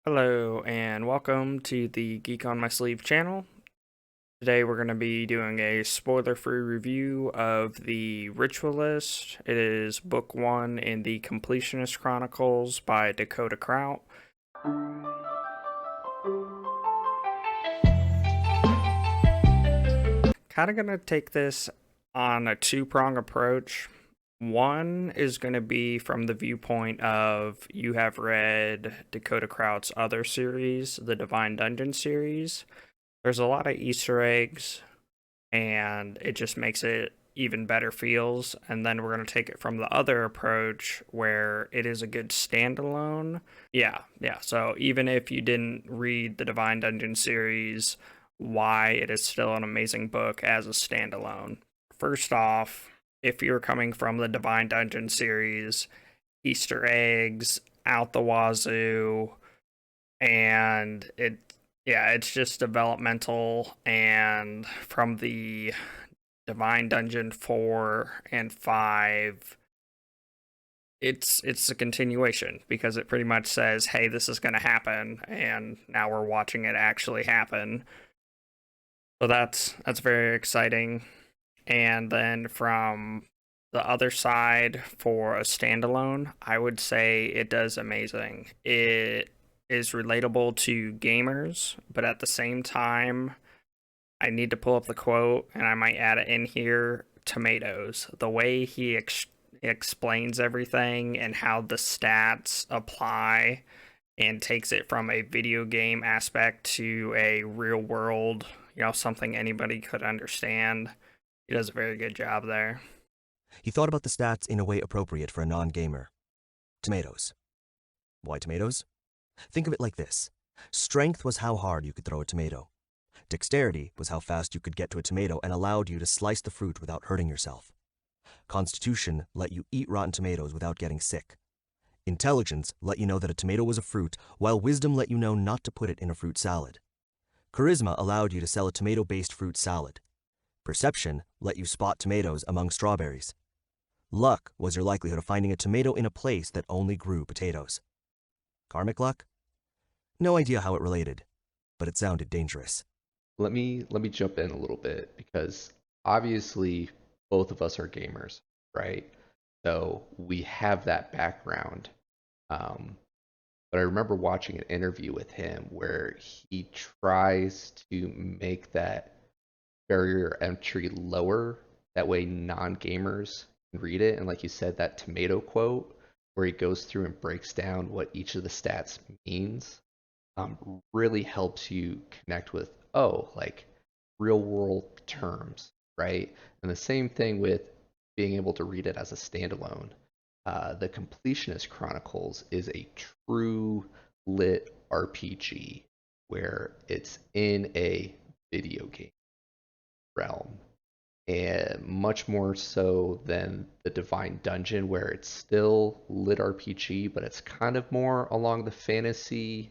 Hello and welcome to the Geek on My Sleeve channel. Today we're going to be doing a spoiler-free review of the Ritualist. It is book 1 in the Completionist Chronicles by Dakota Krout. Kind of going to take this on a two-prong approach. One is going to be from the viewpoint of you have read Dakota Krout's other series, the Divine Dungeon series. There's a lot of Easter eggs, and it just makes it even better feels. And then we're going to take it from the other approach where it is a good standalone. Yeah. So even if you didn't read the Divine Dungeon series, why it is still an amazing book as a standalone. First off, if you're coming from the Divine Dungeon series, Easter eggs out the wazoo, and it's just developmental. And from the Divine Dungeon 4 and 5, it's a continuation because it pretty much says, hey, this is going to happen, and now we're watching it actually happen. So that's very exciting. And then from the other side, for a standalone, I would say it does amazing. It is relatable to gamers, but at the same time, I need to pull up the quote and I might add it in here. Tomatoes. The way he explains everything and how the stats apply and takes it from a video game aspect to a real world, something anybody could understand. He does a very good job there. He thought about the stats in a way appropriate for a non-gamer. Tomatoes. Why tomatoes? Think of it like this. Strength was how hard you could throw a tomato. Dexterity was how fast you could get to a tomato and allowed you to slice the fruit without hurting yourself. Constitution let you eat rotten tomatoes without getting sick. Intelligence let you know that a tomato was a fruit, while wisdom let you know not to put it in a fruit salad. Charisma allowed you to sell a tomato-based fruit salad. Perception let you spot tomatoes among strawberries. Luck was your likelihood of finding a tomato in a place that only grew potatoes. Karmic luck? No idea how it related, but it sounded dangerous. Let me jump in a little bit because obviously both of us are gamers, right? So we have that background. But I remember watching an interview with him where he tries to make that barrier entry lower. That way non-gamers can read it. And like you said, that tomato quote where he goes through and breaks down what each of the stats means really helps you connect with, like real world terms, right? And the same thing with being able to read it as a standalone. The Completionist Chronicles is a true lit RPG where it's in a video game realm, and much more so than the Divine Dungeon, where it's still lit RPG, but it's kind of more along the fantasy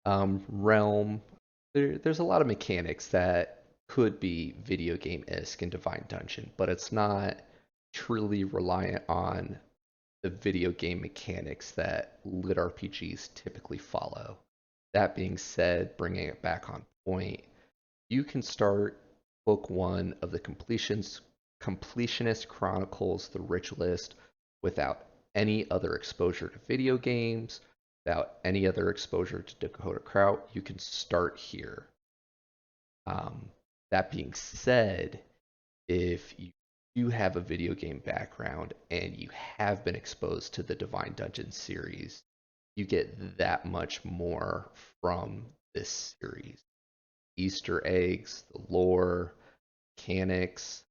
realm. There's a lot of mechanics that could be video game-esque in Divine Dungeon, but it's not truly reliant on the video game mechanics that lit RPGs typically follow. That being said, bringing it back on point, you can start book 1 of the Completionist Chronicles, the Ritualist, without any other exposure to video games, without any other exposure to Dakota Krout. You can start here. That being said, if you have a video game background and you have been exposed to the Divine Dungeon series, you get that much more from this series. Easter eggs, the lore, mechanics,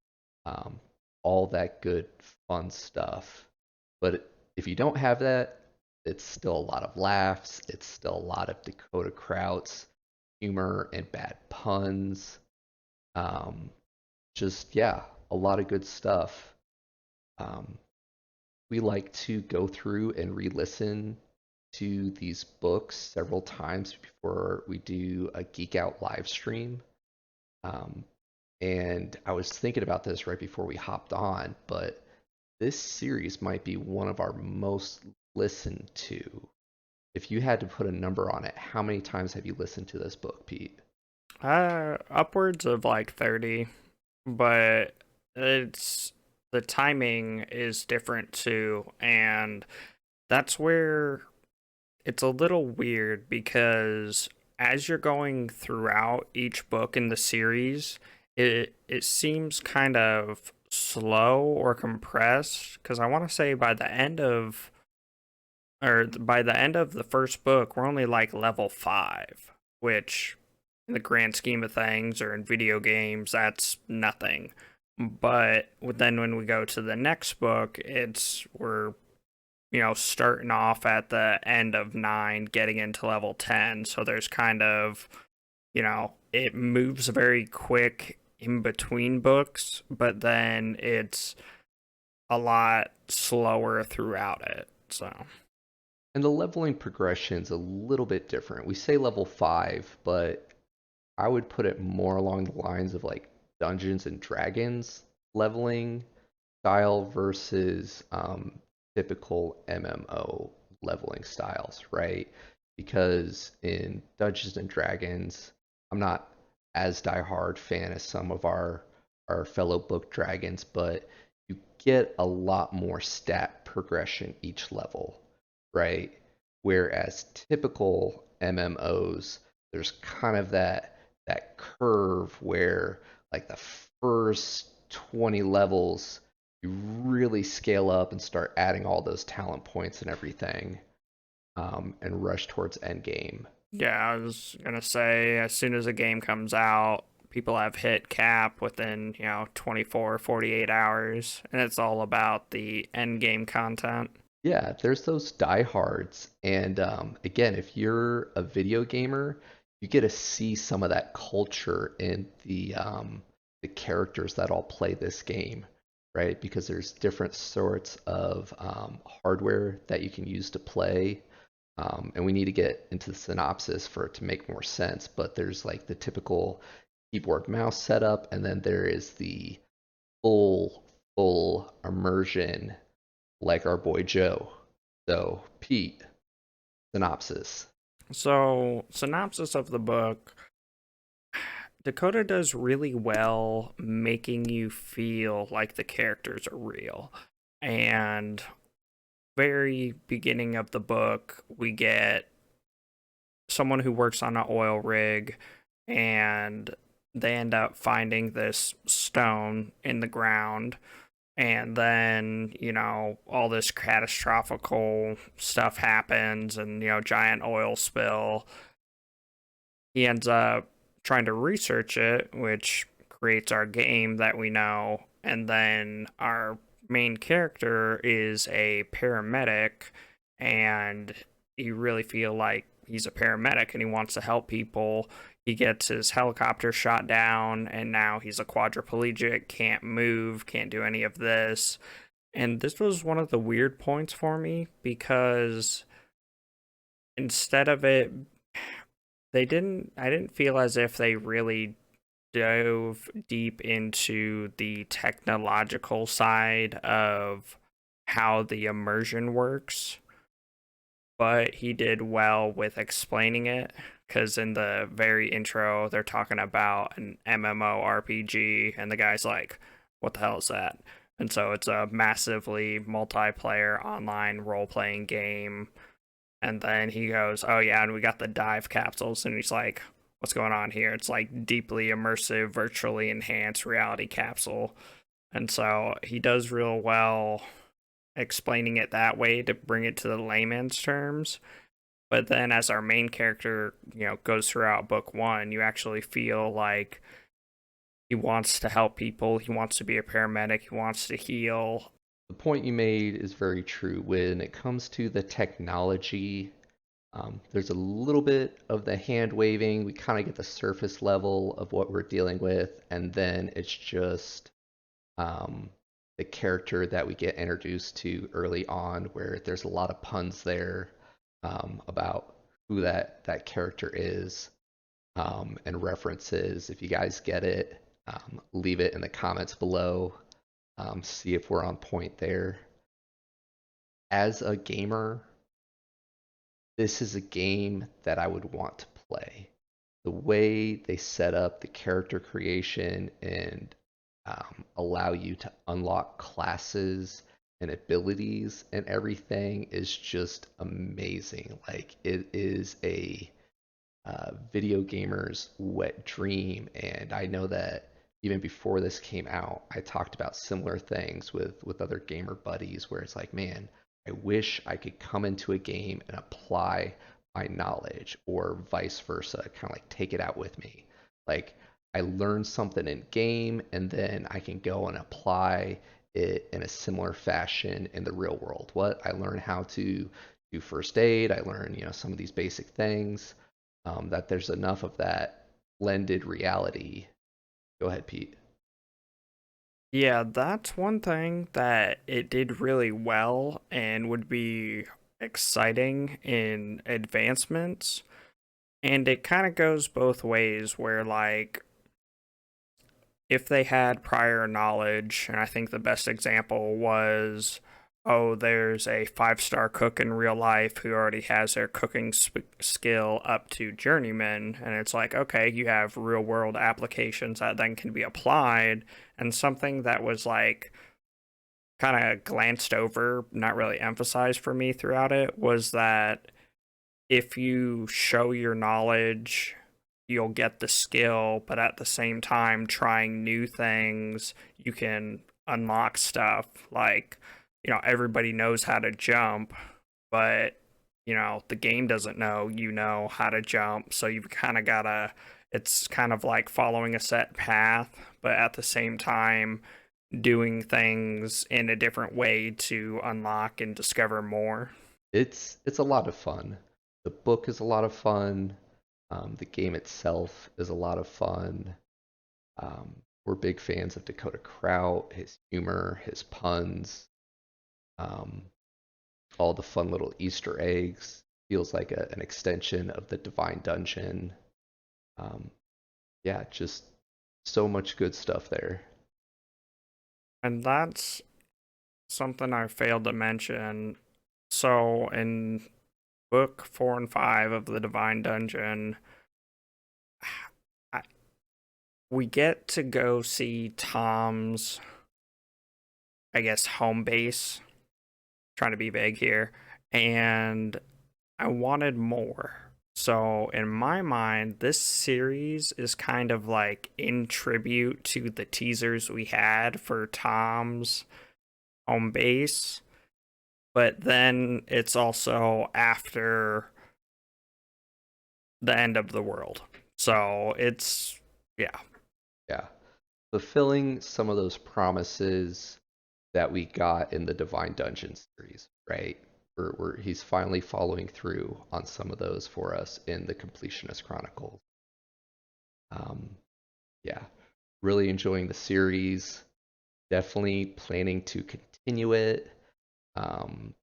all that good fun stuff. But if you don't have that, it's still a lot of laughs. It's still a lot of Dakota Krout's humor and bad puns. A lot of good stuff. We like to go through and re-listen to these books several times before we do a Geek Out live stream. And I was thinking about this right before we hopped on, but this series might be one of our most listened to If you had to put a number on it, how many times have you listened to this book, Pete? Upwards of like 30, but it's the timing is different too, and that's where it's a little weird because as you're going throughout each book in the series, it seems kind of slow or compressed because I want to say by the end of the first book, we're only like level 5, which in the grand scheme of things or in video games, that's nothing. But then when we go to the next book, we're starting off at the end of 9, getting into level 10. So there's kind of, it moves very quick in between books, but then it's a lot slower throughout it. So, And the leveling progression's a little bit different. We say level 5, but I would put it more along the lines of like Dungeons and Dragons leveling style versus typical MMO leveling styles, right? Because in Dungeons and Dragons, I'm not as diehard fan as some of our fellow book dragons, but you get a lot more stat progression each level, right? Whereas typical MMOs, there's kind of that curve where like the first 20 levels you really scale up and start adding all those talent points and everything, and rush towards end game. yeah, I was going to say as soon as a game comes out, people have hit cap within, 24, 48 hours, and it's all about the end game content. Yeah, there's those diehards, and again, if you're a video gamer, you get to see some of that culture in the characters that all play this game, right? Because there's different sorts of hardware that you can use to play, and we need to get into the synopsis for it to make more sense. But there's like the typical keyboard mouse setup, and then there is the full immersion like our boy Joe. So, Pete, synopsis. So, synopsis of the book, Dakota does really well making you feel like the characters are real. And very beginning of the book, we get someone who works on an oil rig, and they end up finding this stone in the ground, and then all this catastrophical stuff happens, and giant oil spill. He ends up trying to research it, which creates our game that we know, and then our main character is a paramedic, and you really feel like he's a paramedic and he wants to help people. He gets his helicopter shot down, and now he's a quadriplegic, can't move, can't do any of this. And this was one of the weird points for me because instead of it, I didn't feel as if they really dove deep into the technological side of how the immersion works, but he did well with explaining it because in the very intro they're talking about an MMORPG, and the guy's like, what the hell is that? And so it's a massively multiplayer online role-playing game. And then he goes, oh yeah, and we got the dive capsules, and he's like, what's going on here? It's like deeply immersive, virtually enhanced reality capsule. And so he does real well explaining it that way to bring it to the layman's terms. But then as our main character, goes throughout book 1, you actually feel like he wants to help people, he wants to be a paramedic, he wants to heal. The point you made is very true. When it comes to the technology, there's a little bit of the hand waving. We kind of get the surface level of what we're dealing with, and then it's just um, the character that we get introduced to early on, where there's a lot of puns there about who that character is, and references. If you guys get it, leave it in the comments below. See if we're on point there. As a gamer, this is a game that I would want to play. The way they set up the character creation and allow you to unlock classes and abilities and everything is just amazing. Like it is a video gamer's wet dream, and I know that even before this came out, I talked about similar things with other gamer buddies, where it's like, man, I wish I could come into a game and apply my knowledge, or vice versa, kind of like take it out with me. Like I learned something in game, and then I can go and apply it in a similar fashion in the real world. What I learned how to do first aid, I learned, some of these basic things, that there's enough of that blended reality. Go ahead, Pete. Yeah, that's one thing that it did really well and would be exciting in advancements. And it kind of goes both ways, where, like, if they had prior knowledge, and I think the best example was, oh, there's a 5-star cook in real life who already has their cooking skill up to journeyman, and it's like, okay, you have real world applications that then can be applied, and something that was like kind of glanced over, not really emphasized for me throughout it, was that if you show your knowledge, you'll get the skill, but at the same time, trying new things, you can unlock stuff. Like, everybody knows how to jump, but, the game doesn't know you know how to jump. So you've kind of got to, it's kind of like following a set path, but at the same time, doing things in a different way to unlock and discover more. It's a lot of fun. The book is a lot of fun. The game itself is a lot of fun. We're big fans of Dakota Krout, his humor, his puns, um, all the fun little Easter eggs. Feels like an extension of the Divine Dungeon. Um, yeah, just so much good stuff there. And that's something I failed to mention. So in book 4 and 5 of the Divine Dungeon, I, we get to go see Tom's, I guess, home base. Trying to be vague here, and I wanted more. So in my mind, this series is kind of like in tribute to the teasers we had for Tom's home base, but then it's also after the end of the world. So it's, yeah. Yeah. Fulfilling some of those promises that we got in the Divine Dungeon series, right? Where he's finally following through on some of those for us in the Completionist Chronicles. Um, yeah, really enjoying the series. Definitely planning to continue it. Um,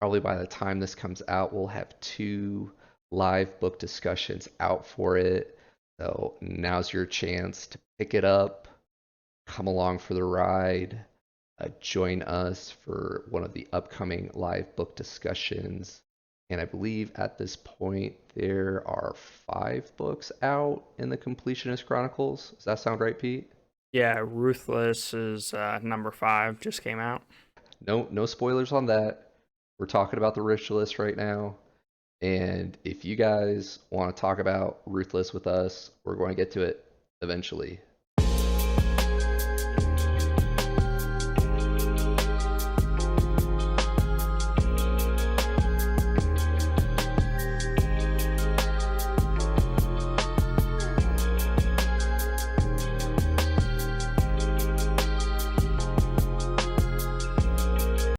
Probably by the time this comes out, we'll have 2 live book discussions out for it. So now's your chance to pick it up, come along for the ride, join us for one of the upcoming live book discussions. And I believe at this point there are 5 books out in the Completionist Chronicles. Does that sound right, Pete? Yeah, Ruthless is number 5, just came out. No spoilers on that. We're talking about the Ritualist right now. And if you guys want to talk about Ruthless with us, we're going to get to it eventually.